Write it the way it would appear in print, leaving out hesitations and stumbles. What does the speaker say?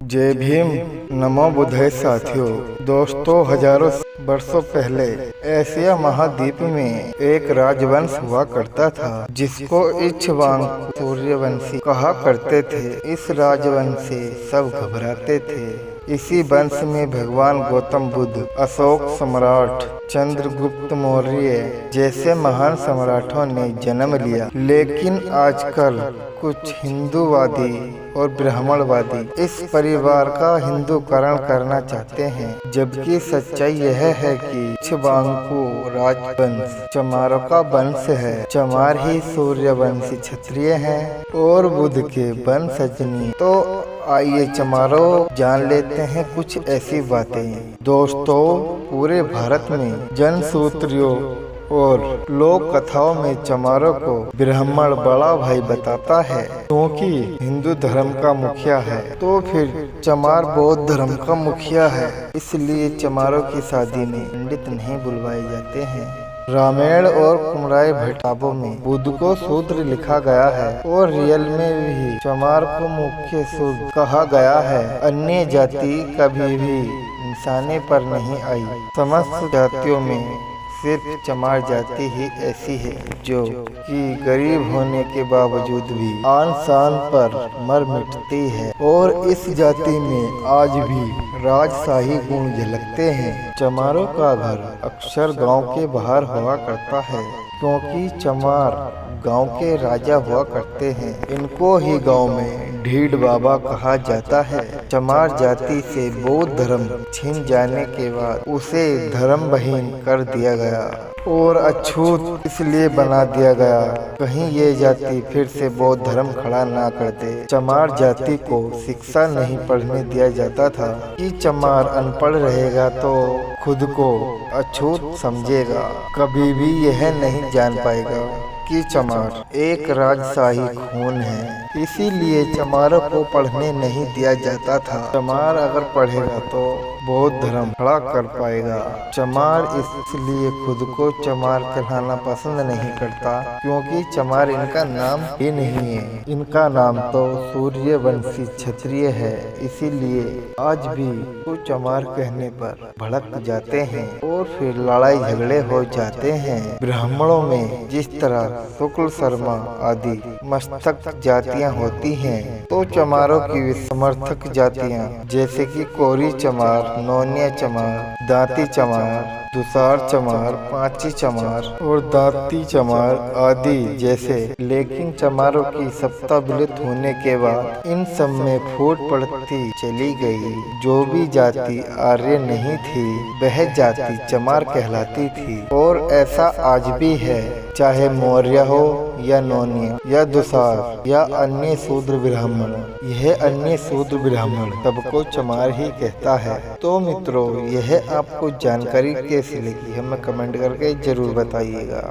जय भीम। नमो बुद्धाय साथियों। दोस्तों, हजारों वर्षों पहले एशिया महाद्वीप में एक राजवंश हुआ करता था जिसको इक्ष्वाकु सूर्यवंशी कहा करते थे। इस राजवंश से सब घबराते थे। इसी वंश में भगवान गौतम बुद्ध, अशोक सम्राट, चंद्रगुप्त मौर्य जैसे महान सम्राटों ने जन्म लिया। लेकिन आजकल कुछ हिंदूवादी और ब्राह्मणवादी इस परिवार का हिंदूकरण करना चाहते हैं, जबकि सच्चाई यह है कि इक्ष्वाकु राजवंश चमारों का वंश है। चमार ही सूर्यवंशी क्षत्रिय हैं और बुद्ध के वंशजनी। तो आइए चमारों जान लेते हैं कुछ ऐसी बातें। दोस्तों, पूरे भारत में जनसूत्रियों और लोक कथाओं में चमारों को ब्राह्मण बड़ा भाई बताता है, क्योंकि हिंदू धर्म का मुखिया है। तो फिर चमार बौद्ध धर्म का मुखिया है, इसलिए चमारों की शादी में पंडित नहीं बुलवाए जाते हैं। रामायण और कुमार भट्टाबों में बुद्ध को शूद्र लिखा गया है और रियल में भी चमार को मुख्य शूद्र कहा गया है। अन्य जाति कभी भी निशाने पर नहीं आई। समस्त जातियों में सिर्फ चमार जाति ही ऐसी है जो कि गरीब होने के बावजूद भी आन शान पर मर मिटती है, और इस जाति में आज भी राजशाही गुण झलकते हैं। चमारों का घर अक्सर गांव के बाहर हुआ करता है, क्योंकि चमार गांव के राजा हुआ करते हैं। इनको ही गांव में ढीड बाबा कहा जाता है। चमार जाति से बौद्ध धर्म छिन जाने के बाद उसे धर्मविहीन कर दिया गया और अछूत इसलिए बना दिया गया, कहीं ये जाति फिर से बौद्ध धर्म खड़ा ना कर दे। चमार जाति को शिक्षा नहीं पढ़ने दिया जाता था कि चमार अनपढ़ रहेगा तो खुद को अछूत समझेगा। कभी भी यह नहीं जान पाएगा कि चमार एक राजशाही खून है, इसीलिए चमारों को पढ़ने नहीं दिया जाता था। चमार अगर पढ़ेगा तो बौद्ध धर्म खड़ा कर पाएगा। चमार इसलिए खुद को चमार कहलाना पसंद नहीं करता, क्योंकि चमार इनका नाम ही नहीं है। इनका नाम तो सूर्यवंशी क्षत्रिय है, इसीलिए आज भी तो चमार कहने पर भड़क जाते हैं और फिर लड़ाई झगड़े हो जाते हैं। ब्राह्मणों में जिस तरह शुक्ल शर्मा आदि मस्तक जातियां होती हैं, तो चमारों की समर्थक जातियां जैसे कि कोरी चमार, नौनिया चमार, दांती चमार, दुसार चमार, पांची चमार और दांती चमार आदि जैसे। लेकिन चमारों की सत्ता विलुप्त होने के बाद इन सब में फूट पड़ती चली गई। जो भी जाति आर्य नहीं थी वह जाति चमार कहलाती थी, और ऐसा आज भी है, चाहे मौर्य हो या नौनिया या दुसार या अन्य शूद्र ब्राह्मण। यह अन्य शूद्र ब्राह्मण सबको चमार ही कहता है। तो मित्रों, यह आपको जानकारी कैसी लगी हमें कमेंट करके जरूर बताइएगा।